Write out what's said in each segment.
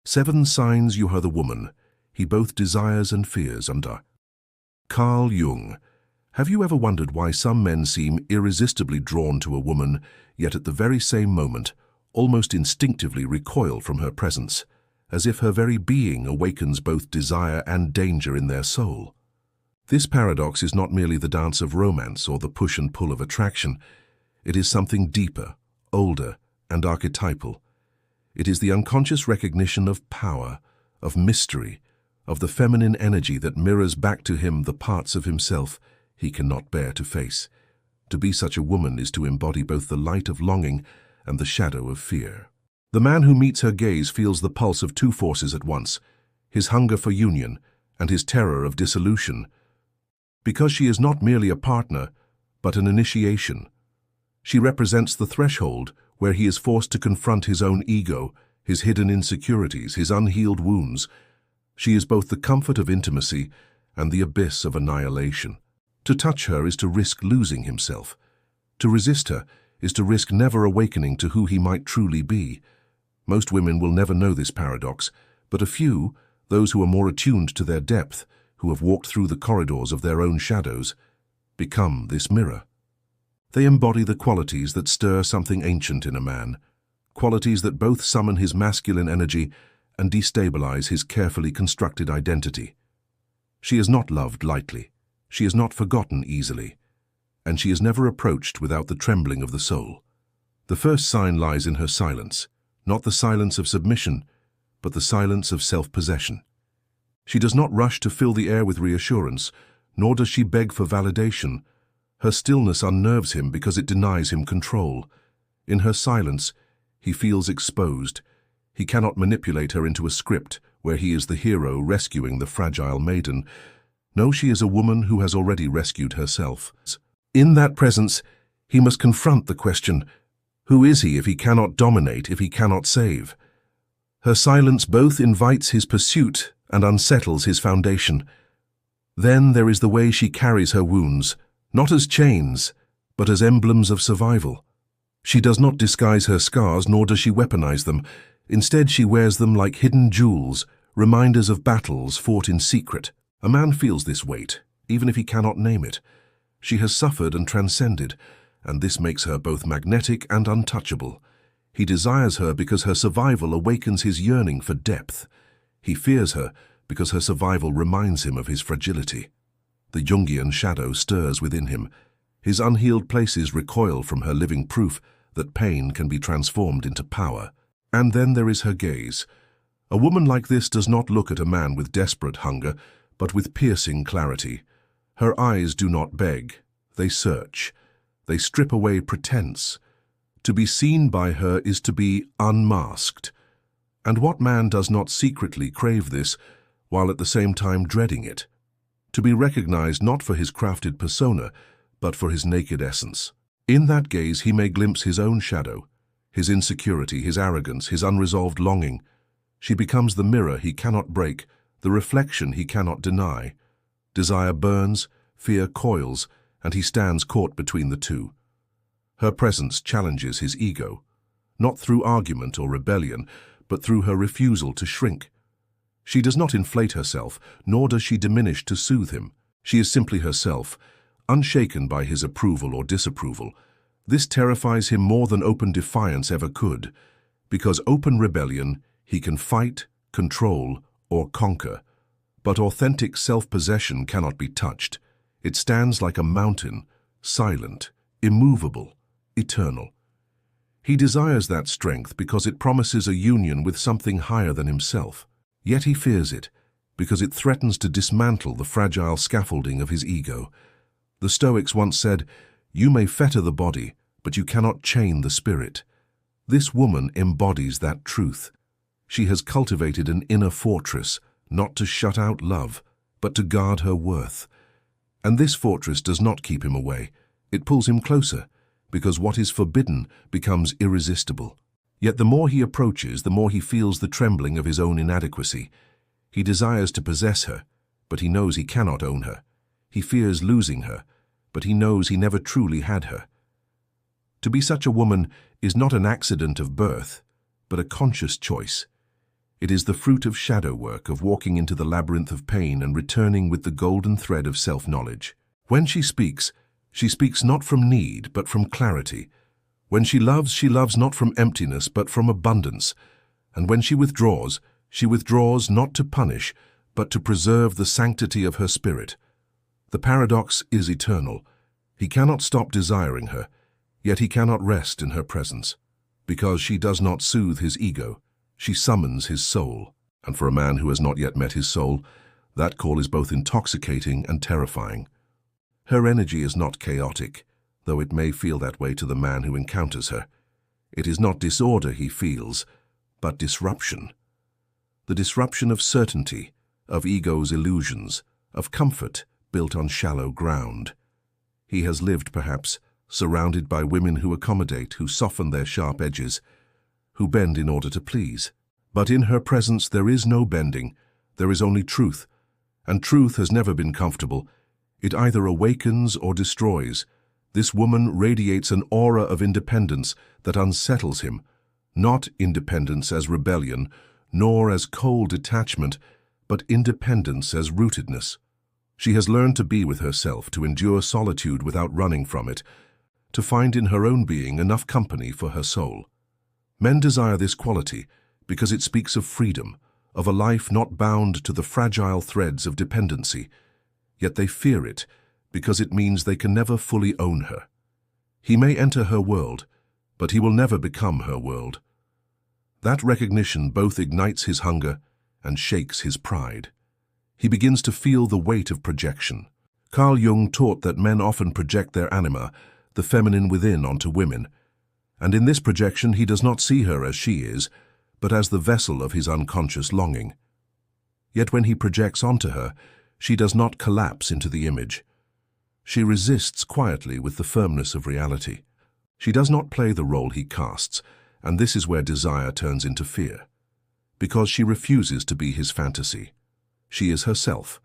7 signs you are the woman he both desires and fears under. Carl Jung. Have you ever wondered why some men seem irresistibly drawn to a woman, yet at the very same moment, almost instinctively recoil from her presence, as if her very being awakens both desire and danger in their soul? This paradox is not merely the dance of romance or the push and pull of attraction. It is something deeper, older, and archetypal. It is the unconscious recognition of power, of mystery, of the feminine energy that mirrors back to him the parts of himself he cannot bear to face. To be such a woman is to embody both the light of longing and the shadow of fear. The man who meets her gaze feels the pulse of 2 forces at once, his hunger for union and his terror of dissolution. Because she is not merely a partner, but an initiation. She represents the threshold where he is forced to confront his own ego, his hidden insecurities, his unhealed wounds. She is both the comfort of intimacy and the abyss of annihilation. To touch her is to risk losing himself. To resist her is to risk never awakening to who he might truly be. Most women will never know this paradox, but a few, those who are more attuned to their depth, who have walked through the corridors of their own shadows, become this mirror. They embody the qualities that stir something ancient in a man, qualities that both summon his masculine energy and destabilize his carefully constructed identity. She is not loved lightly, she is not forgotten easily, and she is never approached without the trembling of the soul. The first sign lies in her silence, not the silence of submission, but the silence of self-possession. She does not rush to fill the air with reassurance, nor does she beg for validation. Her stillness unnerves him because it denies him control. In her silence, he feels exposed. He cannot manipulate her into a script where he is the hero rescuing the fragile maiden. No, she is a woman who has already rescued herself. In that presence, he must confront the question, who is he if he cannot dominate, if he cannot save? Her silence both invites his pursuit and unsettles his foundation. Then there is the way she carries her wounds, not as chains, but as emblems of survival. She does not disguise her scars, nor does she weaponize them. Instead, she wears them like hidden jewels, reminders of battles fought in secret. A man feels this weight, even if he cannot name it. She has suffered and transcended, and this makes her both magnetic and untouchable. He desires her because her survival awakens his yearning for depth. He fears her because her survival reminds him of his fragility. The Jungian shadow stirs within him. His unhealed places recoil from her living proof that pain can be transformed into power. And then there is her gaze. A woman like this does not look at a man with desperate hunger, but with piercing clarity. Her eyes do not beg, they search. They strip away pretense. To be seen by her is to be unmasked. And what man does not secretly crave this, while at the same time dreading it? To be recognized not for his crafted persona, but for his naked essence. In that gaze he may glimpse his own shadow, his insecurity, his arrogance, his unresolved longing. She becomes the mirror he cannot break, the reflection he cannot deny. Desire burns, fear coils, and he stands caught between the two. Her presence challenges his ego, not through argument or rebellion, but through her refusal to shrink. She does not inflate herself, nor does she diminish to soothe him. She is simply herself, unshaken by his approval or disapproval. This terrifies him more than open defiance ever could, because open rebellion he can fight, control, or conquer. But authentic self-possession cannot be touched. It stands like a mountain, silent, immovable, eternal. He desires that strength because it promises a union with something higher than himself. Yet he fears it, because it threatens to dismantle the fragile scaffolding of his ego. The Stoics once said, "You may fetter the body, but you cannot chain the spirit." This woman embodies that truth. She has cultivated an inner fortress, not to shut out love, but to guard her worth. And this fortress does not keep him away. It pulls him closer, because what is forbidden becomes irresistible. Yet the more he approaches, the more he feels the trembling of his own inadequacy. He desires to possess her, but he knows he cannot own her. He fears losing her, but he knows he never truly had her. To be such a woman is not an accident of birth, but a conscious choice. It is the fruit of shadow work, of walking into the labyrinth of pain and returning with the golden thread of self-knowledge. When she speaks not from need, but from clarity. When she loves not from emptiness, but from abundance. And when she withdraws not to punish, but to preserve the sanctity of her spirit. The paradox is eternal. He cannot stop desiring her, yet he cannot rest in her presence. Because she does not soothe his ego, she summons his soul. And for a man who has not yet met his soul, that call is both intoxicating and terrifying. Her energy is not chaotic, though it may feel that way to the man who encounters her. It is not disorder he feels, but disruption. The disruption of certainty, of ego's illusions, of comfort built on shallow ground. He has lived, perhaps, surrounded by women who accommodate, who soften their sharp edges, who bend in order to please. But in her presence there is no bending, there is only truth, and truth has never been comfortable. It either awakens or destroys. This woman radiates an aura of independence that unsettles him, not independence as rebellion, nor as cold detachment, but independence as rootedness. She has learned to be with herself, to endure solitude without running from it, to find in her own being enough company for her soul. Men desire this quality because it speaks of freedom, of a life not bound to the fragile threads of dependency. Yet they fear it because it means they can never fully own her. He may enter her world, but he will never become her world. That recognition both ignites his hunger and shakes his pride. He begins to feel the weight of projection. Carl Jung taught that men often project their anima, the feminine within, onto women, and in this projection he does not see her as she is, but as the vessel of his unconscious longing. Yet when he projects onto her, she does not collapse into the image. She resists quietly with the firmness of reality. She does not play the role he casts, and this is where desire turns into fear. Because she refuses to be his fantasy. She is herself,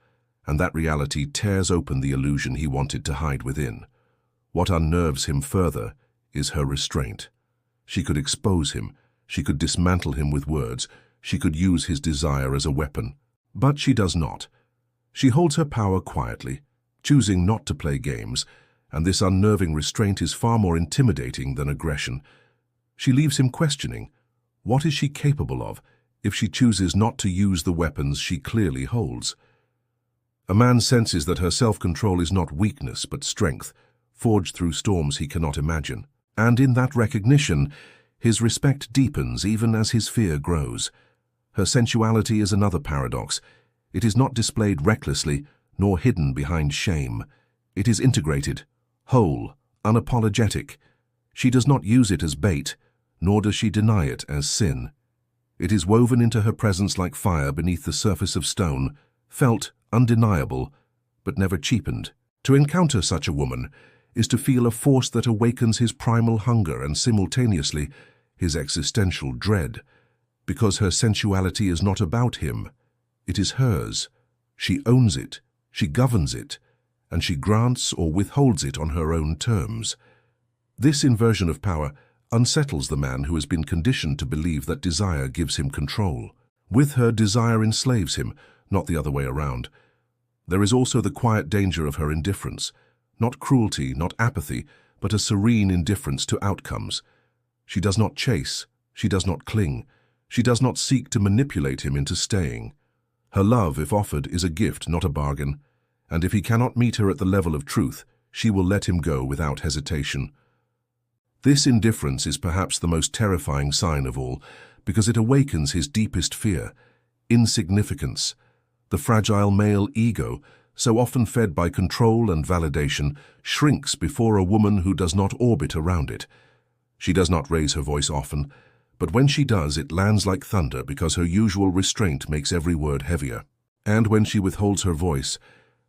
and that reality tears open the illusion he wanted to hide within. What unnerves him further is her restraint. She could expose him, she could dismantle him with words, she could use his desire as a weapon. But she does not. She holds her power quietly, choosing not to play games, and this unnerving restraint is far more intimidating than aggression. She leaves him questioning, what is she capable of if she chooses not to use the weapons she clearly holds? A man senses that her self-control is not weakness but strength, forged through storms he cannot imagine. And in that recognition, his respect deepens even as his fear grows. Her sensuality is another paradox. It is not displayed recklessly, nor hidden behind shame. It is integrated, whole, unapologetic. She does not use it as bait, nor does she deny it as sin. It is woven into her presence like fire beneath the surface of stone, felt, undeniable, but never cheapened. To encounter such a woman is to feel a force that awakens his primal hunger and simultaneously his existential dread, because her sensuality is not about him. It is hers. She owns it, she governs it, and she grants or withholds it on her own terms. This inversion of power unsettles the man who has been conditioned to believe that desire gives him control. With her, desire enslaves him, not the other way around. There is also the quiet danger of her indifference, not cruelty, not apathy, but a serene indifference to outcomes. She does not chase, she does not cling, she does not seek to manipulate him into staying. Her love, if offered, is a gift, not a bargain, and if he cannot meet her at the level of truth, she will let him go without hesitation. This indifference is perhaps the most terrifying sign of all, because it awakens his deepest fear, insignificance. The fragile male ego, so often fed by control and validation, shrinks before a woman who does not orbit around it. She does not raise her voice often, but when she does, it lands like thunder because her usual restraint makes every word heavier. And when she withholds her voice,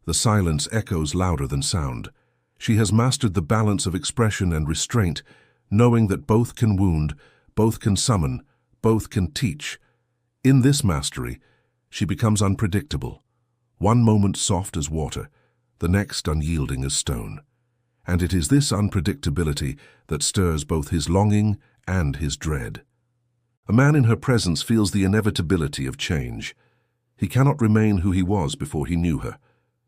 the silence echoes louder than sound. She has mastered the balance of expression and restraint, knowing that both can wound, both can summon, both can teach. In this mastery, she becomes unpredictable. One moment soft as water, the next unyielding as stone. And it is this unpredictability that stirs both his longing and his dread. A man in her presence feels the inevitability of change. He cannot remain who he was before he knew her.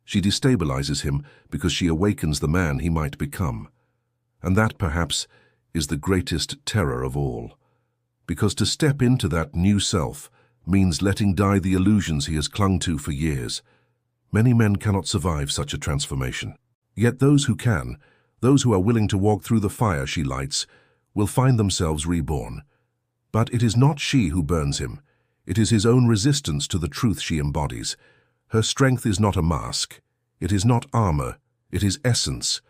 She destabilizes him because she awakens the man he might become. And that, perhaps, is the greatest terror of all. Because to step into that new self means letting die the illusions he has clung to for years. Many men cannot survive such a transformation. Yet those who can, those who are willing to walk through the fire she lights, will find themselves reborn. But it is not she who burns him. It is his own resistance to the truth she embodies. Her strength is not a mask. It is not armor. It is essence.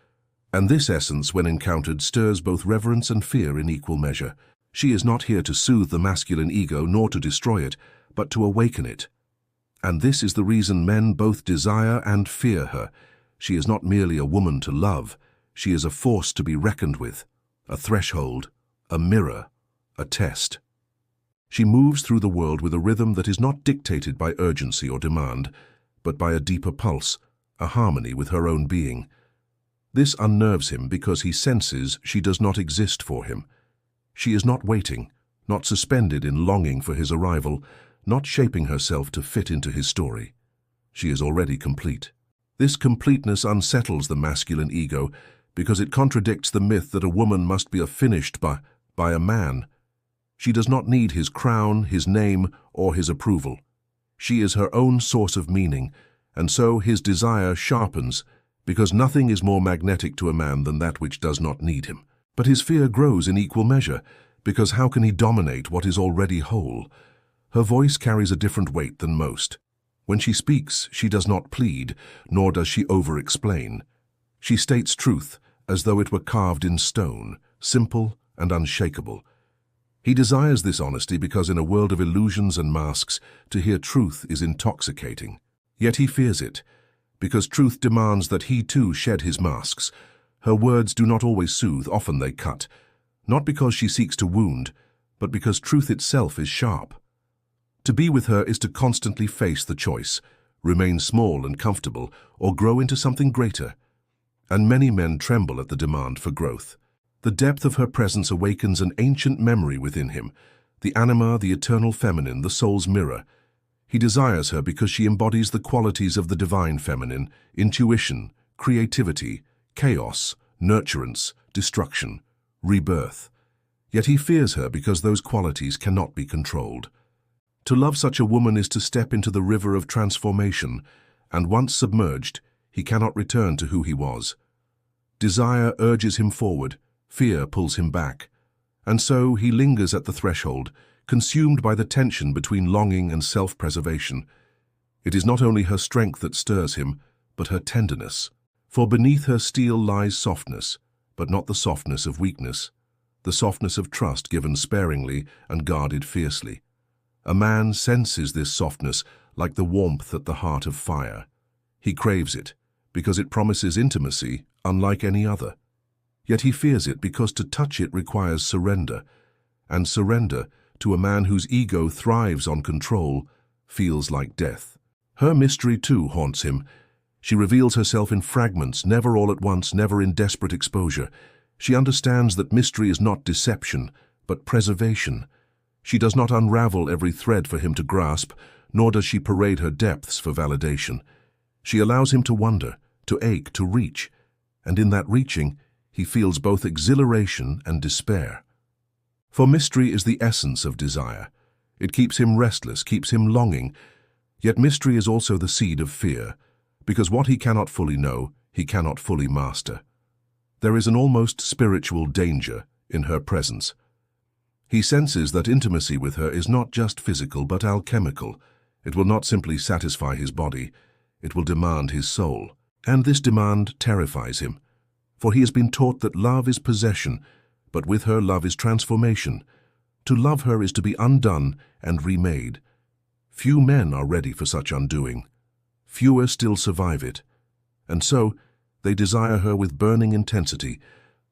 And this essence, when encountered, stirs both reverence and fear in equal measure. She is not here to soothe the masculine ego nor to destroy it, but to awaken it. And this is the reason men both desire and fear her. She is not merely a woman to love. She is a force to be reckoned with, a threshold, a mirror, a test. She moves through the world with a rhythm that is not dictated by urgency or demand, but by a deeper pulse, a harmony with her own being. This unnerves him because he senses she does not exist for him. She is not waiting, not suspended in longing for his arrival, not shaping herself to fit into his story. She is already complete. This completeness unsettles the masculine ego because it contradicts the myth that a woman must be finished by a man. She does not need his crown, his name, or his approval. She is her own source of meaning, and so his desire sharpens, because nothing is more magnetic to a man than that which does not need him. But his fear grows in equal measure, because how can he dominate what is already whole? Her voice carries a different weight than most. When she speaks, she does not plead, nor does she over-explain. She states truth as though it were carved in stone, simple and unshakable. He desires this honesty because in a world of illusions and masks, to hear truth is intoxicating. Yet he fears it, because truth demands that he too shed his masks. Her words do not always soothe, often they cut, not because she seeks to wound, but because truth itself is sharp. To be with her is to constantly face the choice, remain small and comfortable, or grow into something greater. And many men tremble at the demand for growth. The depth of her presence awakens an ancient memory within him, the anima, the eternal feminine, the soul's mirror. He desires her because she embodies the qualities of the divine feminine, intuition, creativity, chaos, nurturance, destruction, rebirth. Yet he fears her because those qualities cannot be controlled. To love such a woman is to step into the river of transformation, and once submerged, he cannot return to who he was. Desire urges him forward, fear pulls him back, and so he lingers at the threshold, consumed by the tension between longing and self-preservation. It is not only her strength that stirs him, but her tenderness. For beneath her steel lies softness, but not the softness of weakness, the softness of trust given sparingly and guarded fiercely. A man senses this softness like the warmth at the heart of fire. He craves it, because it promises intimacy unlike any other. Yet he fears it because to touch it requires surrender, and surrender, to a man whose ego thrives on control, feels like death. Her mystery too haunts him. She reveals herself in fragments, never all at once, never in desperate exposure. She understands that mystery is not deception, but preservation. She does not unravel every thread for him to grasp, nor does she parade her depths for validation. She allows him to wonder, to ache, to reach, and in that reaching, he feels both exhilaration and despair. For mystery is the essence of desire. It keeps him restless, keeps him longing. Yet mystery is also the seed of fear, because what he cannot fully know, he cannot fully master. There is an almost spiritual danger in her presence. He senses that intimacy with her is not just physical but alchemical. It will not simply satisfy his body, it will demand his soul. And this demand terrifies him, for he has been taught that love is possession, but with her love is transformation. To love her is to be undone and remade. Few men are ready for such undoing. Fewer still survive it. And so, they desire her with burning intensity,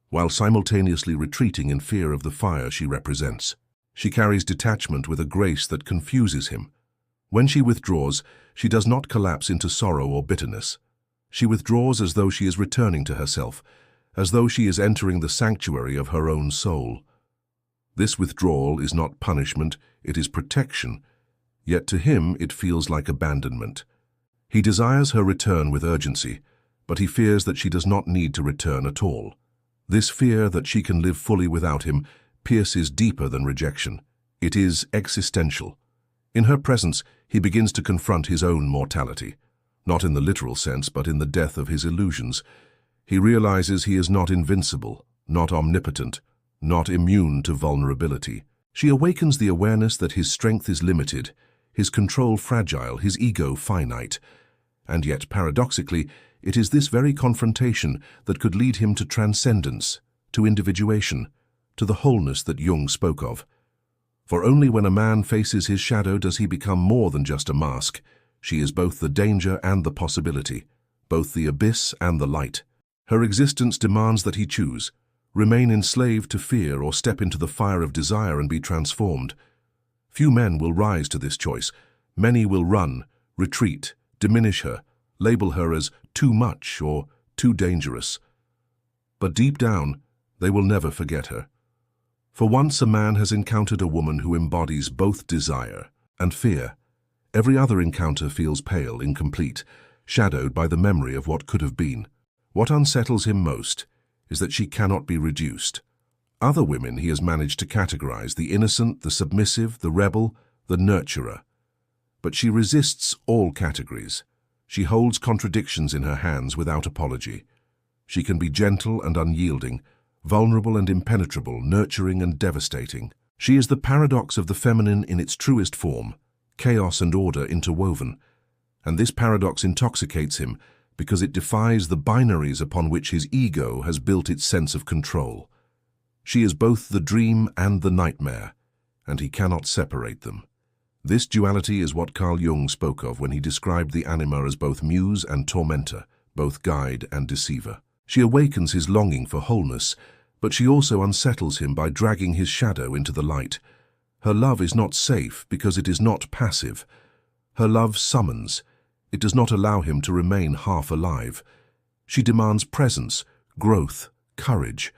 while simultaneously retreating in fear of the fire she represents. She carries detachment with a grace that confuses him. When she withdraws, she does not collapse into sorrow or bitterness. She withdraws as though she is returning to herself, as though she is entering the sanctuary of her own soul. This withdrawal is not punishment, it is protection, yet to him it feels like abandonment. He desires her return with urgency, but he fears that she does not need to return at all. This fear that she can live fully without him pierces deeper than rejection. It is existential. In her presence, he begins to confront his own mortality, not in the literal sense, but in the death of his illusions. He realizes he is not invincible, not omnipotent, not immune to vulnerability. She awakens the awareness that his strength is limited, his control fragile, his ego finite. And yet, paradoxically, it is this very confrontation that could lead him to transcendence, to individuation, to the wholeness that Jung spoke of. For only when a man faces his shadow does he become more than just a mask. She is both the danger and the possibility, both the abyss and the light. Her existence demands that he choose, remain enslaved to fear or step into the fire of desire and be transformed. Few men will rise to this choice. Many will run, retreat, diminish her, label her as too much or too dangerous. But deep down, they will never forget her. For once a man has encountered a woman who embodies both desire and fear, every other encounter feels pale, incomplete, shadowed by the memory of what could have been. What unsettles him most is that she cannot be reduced. Other women he has managed to categorize: the innocent, the submissive, the rebel, the nurturer. But she resists all categories. She holds contradictions in her hands without apology. She can be gentle and unyielding, vulnerable and impenetrable, nurturing and devastating. She is the paradox of the feminine in its truest form, chaos and order interwoven. And this paradox intoxicates him because it defies the binaries upon which his ego has built its sense of control. She is both the dream and the nightmare, and he cannot separate them. This duality is what Carl Jung spoke of when he described the anima as both muse and tormentor, both guide and deceiver. She awakens his longing for wholeness, but she also unsettles him by dragging his shadow into the light. Her love is not safe because it is not passive. Her love summons. It does not allow him to remain half alive. She demands presence, growth, courage.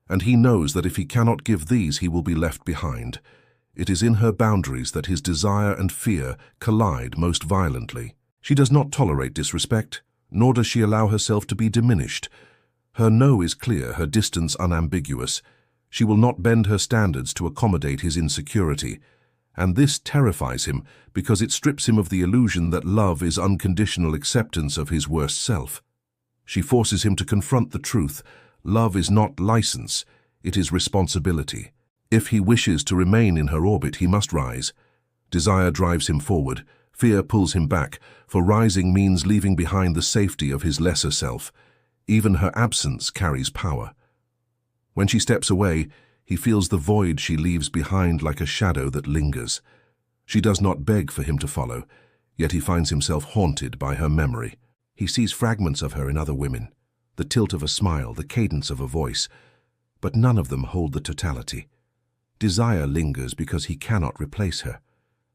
And he knows that if he cannot give these, he will be left behind. It is in her boundaries that his desire and fear collide most violently. She does not tolerate disrespect, nor does she allow herself to be diminished. Her no is clear, her distance unambiguous. She will not bend her standards to accommodate his insecurity. And this terrifies him because it strips him of the illusion that love is unconditional acceptance of his worst self. She forces him to confront the truth. Love is not license, it is responsibility. If he wishes to remain in her orbit, he must rise. Desire drives him forward, fear pulls him back, for rising means leaving behind the safety of his lesser self. Even her absence carries power. When she steps away, he feels the void she leaves behind like a shadow that lingers. She does not beg for him to follow, yet he finds himself haunted by her memory. He sees fragments of her in other women, the tilt of a smile, the cadence of a voice, but none of them hold the totality. Desire lingers because he cannot replace her.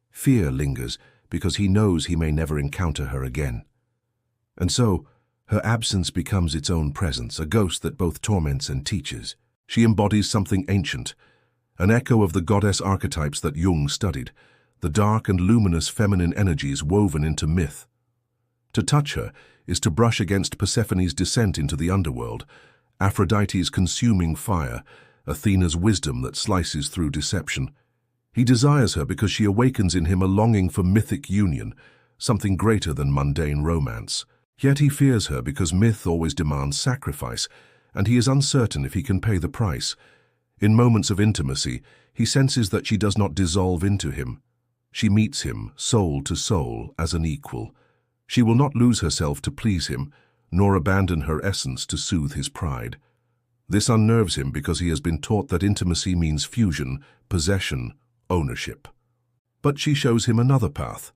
Fear lingers because he knows he may never encounter her again. And so, her absence becomes its own presence, a ghost that both torments and teaches. She embodies something ancient, an echo of the goddess archetypes that Jung studied, the dark and luminous feminine energies woven into myth. To touch her is to brush against Persephone's descent into the underworld, Aphrodite's consuming fire, Athena's wisdom that slices through deception. He desires her because she awakens in him a longing for mythic union, something greater than mundane romance. Yet he fears her because myth always demands sacrifice, and he is uncertain if he can pay the price. In moments of intimacy, he senses that she does not dissolve into him. She meets him, soul to soul, as an equal. She will not lose herself to please him, nor abandon her essence to soothe his pride. This unnerves him because he has been taught that intimacy means fusion, possession, ownership. But she shows him another path,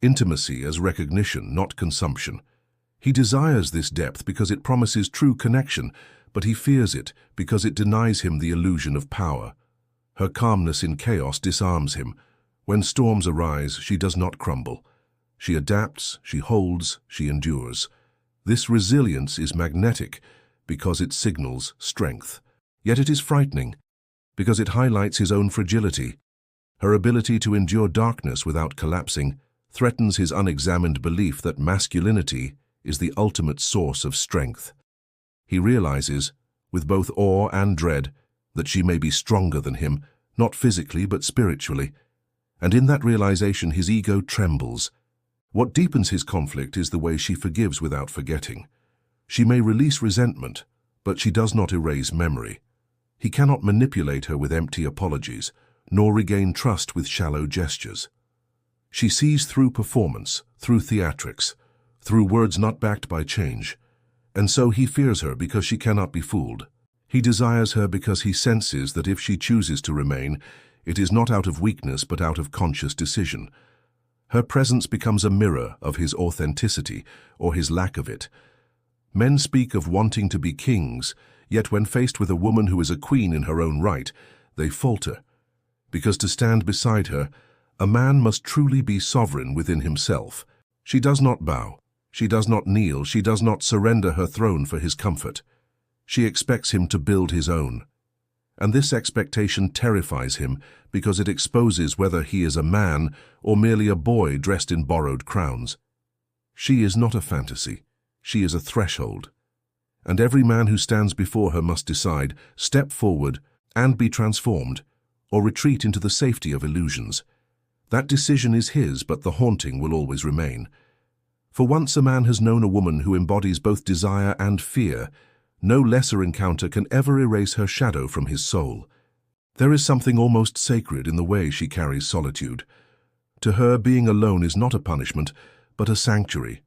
intimacy as recognition, not consumption. He desires this depth because it promises true connection, but he fears it because it denies him the illusion of power. Her calmness in chaos disarms him. When storms arise, she does not crumble. She adapts, she holds, she endures. This resilience is magnetic because it signals strength. Yet it is frightening. because it highlights his own fragility. Her ability to endure darkness without collapsing threatens his unexamined belief that masculinity is the ultimate source of strength. He realizes, with both awe and dread, that she may be stronger than him, not physically but spiritually, and in that realization his ego trembles. What deepens his conflict is the way she forgives without forgetting. She may release resentment, but she does not erase memory. He cannot manipulate her with empty apologies, nor regain trust with shallow gestures. She sees through performance, through theatrics, through words not backed by change, and so he fears her because she cannot be fooled. He desires her because he senses that if she chooses to remain, it is not out of weakness but out of conscious decision. Her presence becomes a mirror of his authenticity or his lack of it. Men speak of wanting to be kings, yet when faced with a woman who is a queen in her own right, they falter. Because to stand beside her, a man must truly be sovereign within himself. She does not bow, she does not kneel, she does not surrender her throne for his comfort. She expects him to build his own. And this expectation terrifies him because it exposes whether he is a man or merely a boy dressed in borrowed crowns. She is not a fantasy, she is a threshold. And every man who stands before her must decide, step forward and be transformed, or retreat into the safety of illusions. That decision is his, but the haunting will always remain. For once a man has known a woman who embodies both desire and fear, no lesser encounter can ever erase her shadow from his soul. There is something almost sacred in the way she carries solitude. To her, being alone is not a punishment, but a sanctuary.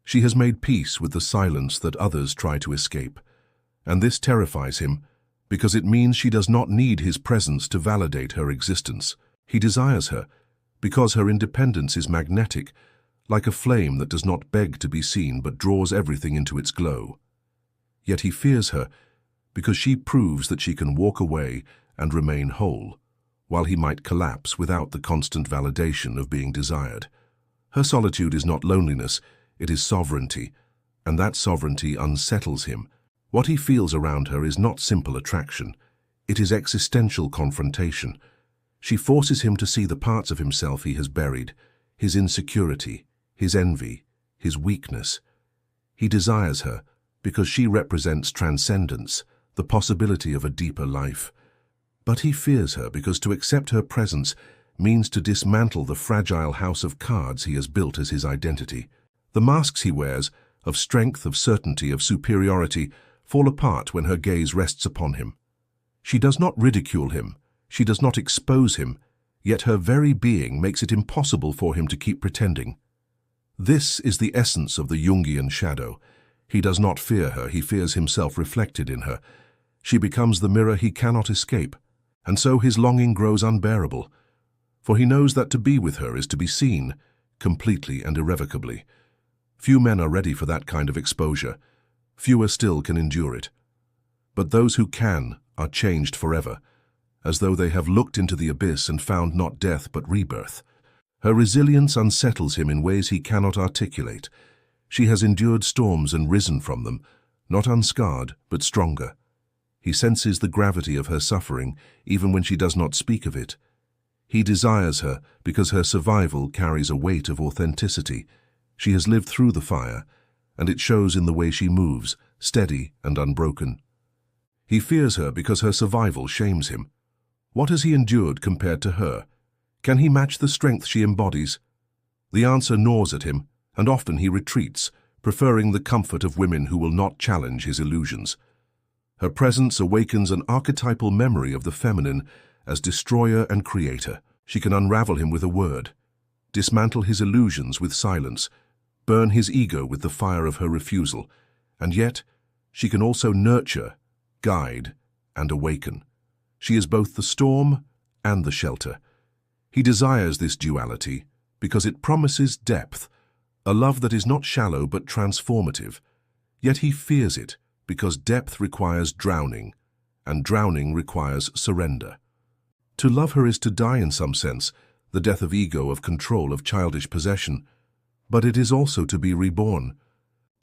She has made peace with the silence that others try to escape. And this terrifies him, because it means she does not need his presence to validate her existence. He desires her, because her independence is magnetic, like a flame that does not beg to be seen but draws everything into its glow. Yet he fears her, because she proves that she can walk away and remain whole, while he might collapse without the constant validation of being desired. Her solitude is not loneliness, it is sovereignty, and that sovereignty unsettles him. What he feels around her is not simple attraction, it is existential confrontation. She forces him to see the parts of himself he has buried, his insecurity, his envy, his weakness. He desires her because she represents transcendence, the possibility of a deeper life. But he fears her because to accept her presence means to dismantle the fragile house of cards he has built as his identity. The masks he wears, of strength, of certainty, of superiority, fall apart when her gaze rests upon him. She does not ridicule him, she does not expose him, yet her very being makes it impossible for him to keep pretending. This is the essence of the Jungian shadow. He does not fear her, he fears himself reflected in her. She becomes the mirror he cannot escape, and so his longing grows unbearable. For he knows that to be with her is to be seen, completely and irrevocably. Few men are ready for that kind of exposure. Fewer still can endure it. But those who can are changed forever, as though they have looked into the abyss and found not death but rebirth. Her resilience unsettles him in ways he cannot articulate. She has endured storms and risen from them, not unscarred, but stronger. He senses the gravity of her suffering, even when she does not speak of it. He desires her because her survival carries a weight of authenticity. She has lived through the fire, and it shows in the way she moves, steady and unbroken. He fears her because her survival shames him. What has he endured compared to her? Can he match the strength she embodies? The answer gnaws at him, and often he retreats, preferring the comfort of women who will not challenge his illusions. Her presence awakens an archetypal memory of the feminine as destroyer and creator. She can unravel him with a word, dismantle his illusions with silence, burn his ego with the fire of her refusal, and yet she can also nurture, guide, and awaken. She is both the storm and the shelter. He desires this duality because it promises depth, a love that is not shallow but transformative. Yet he fears it because depth requires drowning, and drowning requires surrender. To love her is to die in some sense, the death of ego, of control, of childish possession. But it is also to be reborn.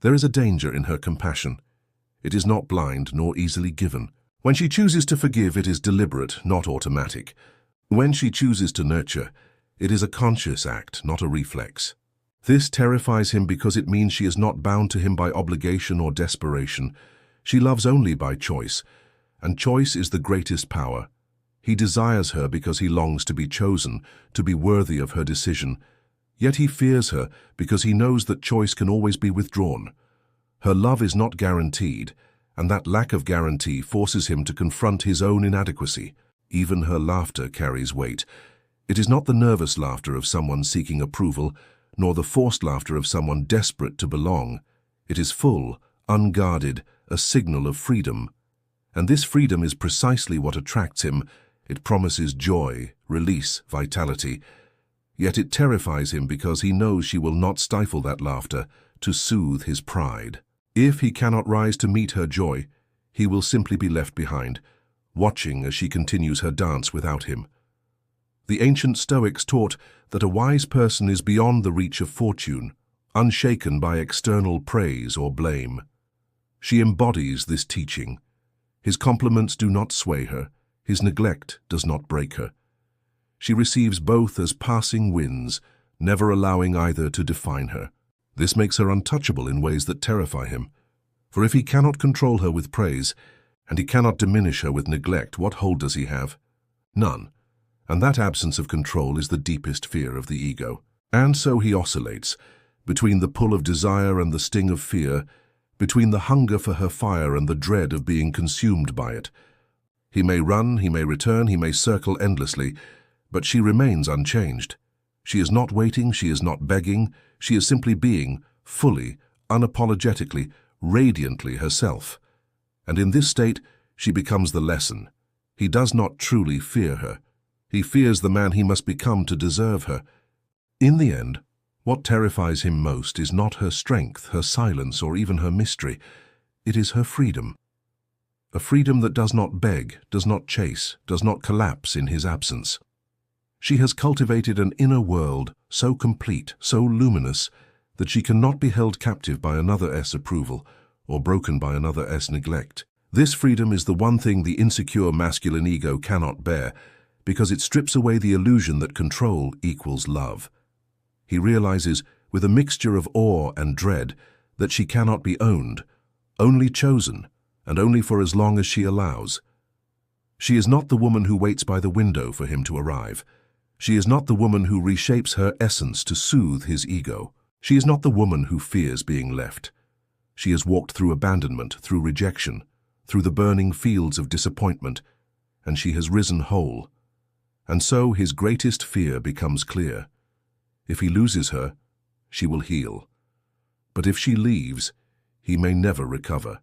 There is a danger in her compassion. It is not blind nor easily given. When she chooses to forgive, it is deliberate, not automatic. When she chooses to nurture, it is a conscious act, not a reflex. This terrifies him because it means she is not bound to him by obligation or desperation. She loves only by choice, and choice is the greatest power. He desires her because he longs to be chosen, to be worthy of her decision. Yet he fears her because he knows that choice can always be withdrawn. Her love is not guaranteed, and that lack of guarantee forces him to confront his own inadequacy. Even her laughter carries weight. It is not the nervous laughter of someone seeking approval, nor the forced laughter of someone desperate to belong. It is full, unguarded, a signal of freedom. And this freedom is precisely what attracts him. It promises joy, release, vitality. Yet it terrifies him because he knows she will not stifle that laughter to soothe his pride. If he cannot rise to meet her joy, he will simply be left behind, watching as she continues her dance without him. The ancient Stoics taught that a wise person is beyond the reach of fortune, unshaken by external praise or blame. She embodies this teaching. His compliments do not sway her, his neglect does not break her. She receives both as passing winds, never allowing either to define her. This makes her untouchable in ways that terrify him. For if he cannot control her with praise, and he cannot diminish her with neglect, what hold does he have? None. And that absence of control is the deepest fear of the ego. And so he oscillates, between the pull of desire and the sting of fear, between the hunger for her fire and the dread of being consumed by it. He may run, he may return, he may circle endlessly, but she remains unchanged. She is not waiting, she is not begging, she is simply being, fully, unapologetically, radiantly herself. And in this state, she becomes the lesson. He does not truly fear her. He fears the man he must become to deserve her. In the end, what terrifies him most is not her strength, her silence, or even her mystery. It is her freedom. A freedom that does not beg, does not chase, does not collapse in his absence. She has cultivated an inner world so complete, so luminous, that she cannot be held captive by another's approval or broken by another's neglect. This freedom is the one thing the insecure masculine ego cannot bear, because it strips away the illusion that control equals love. He realizes, with a mixture of awe and dread, that she cannot be owned, only chosen, and only for as long as she allows. She is not the woman who waits by the window for him to arrive. She is not the woman who reshapes her essence to soothe his ego. She is not the woman who fears being left. She has walked through abandonment, through rejection, through the burning fields of disappointment, and she has risen whole. And so his greatest fear becomes clear. If he loses her, she will heal. But if she leaves, he may never recover.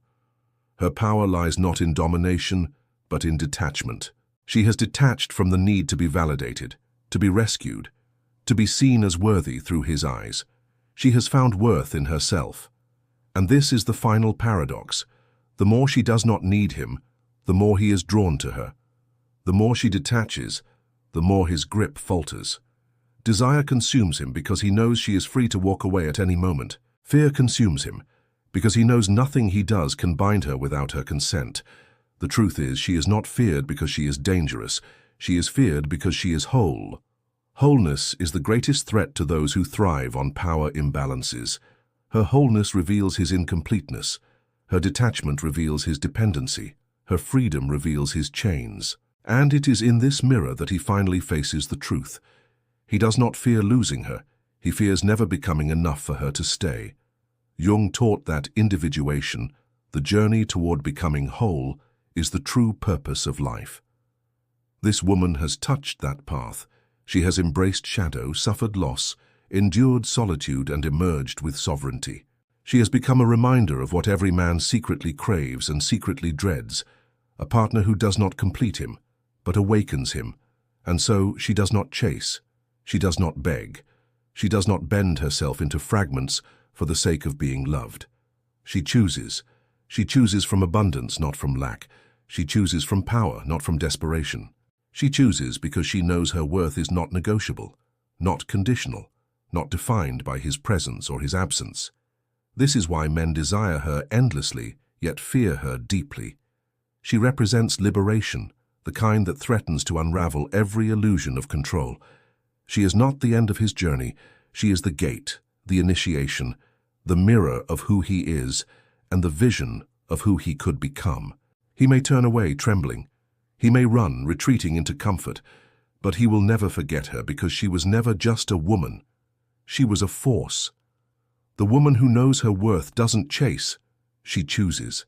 Her power lies not in domination, but in detachment. She has detached from the need to be validated, to be rescued, to be seen as worthy through his eyes. She has found worth in herself. And this is the final paradox. The more she does not need him, the more he is drawn to her. The more she detaches, the more his grip falters. Desire consumes him because he knows she is free to walk away at any moment. Fear consumes him because he knows nothing he does can bind her without her consent. The truth is, she is not feared because she is dangerous. She is feared because she is whole. Wholeness is the greatest threat to those who thrive on power imbalances. Her wholeness reveals his incompleteness. Her detachment reveals his dependency. Her freedom reveals his chains. And it is in this mirror that he finally faces the truth. He does not fear losing her. He fears never becoming enough for her to stay. Jung taught that individuation, the journey toward becoming whole, is the true purpose of life. This woman has touched that path. She has embraced shadow, suffered loss, endured solitude, and emerged with sovereignty. She has become a reminder of what every man secretly craves and secretly dreads, a partner who does not complete him, but awakens him. And so she does not chase, she does not beg, she does not bend herself into fragments for the sake of being loved. She chooses. She chooses from abundance, not from lack. She chooses from power, not from desperation. She chooses because she knows her worth is not negotiable, not conditional, not defined by his presence or his absence. This is why men desire her endlessly, yet fear her deeply. She represents liberation, the kind that threatens to unravel every illusion of control. She is not the end of his journey. She is the gate, the initiation, the mirror of who he is, and the vision of who he could become. He may turn away, trembling. He may run, retreating into comfort. But he will never forget her because she was never just a woman. She was a force. The woman who knows her worth doesn't chase, she chooses.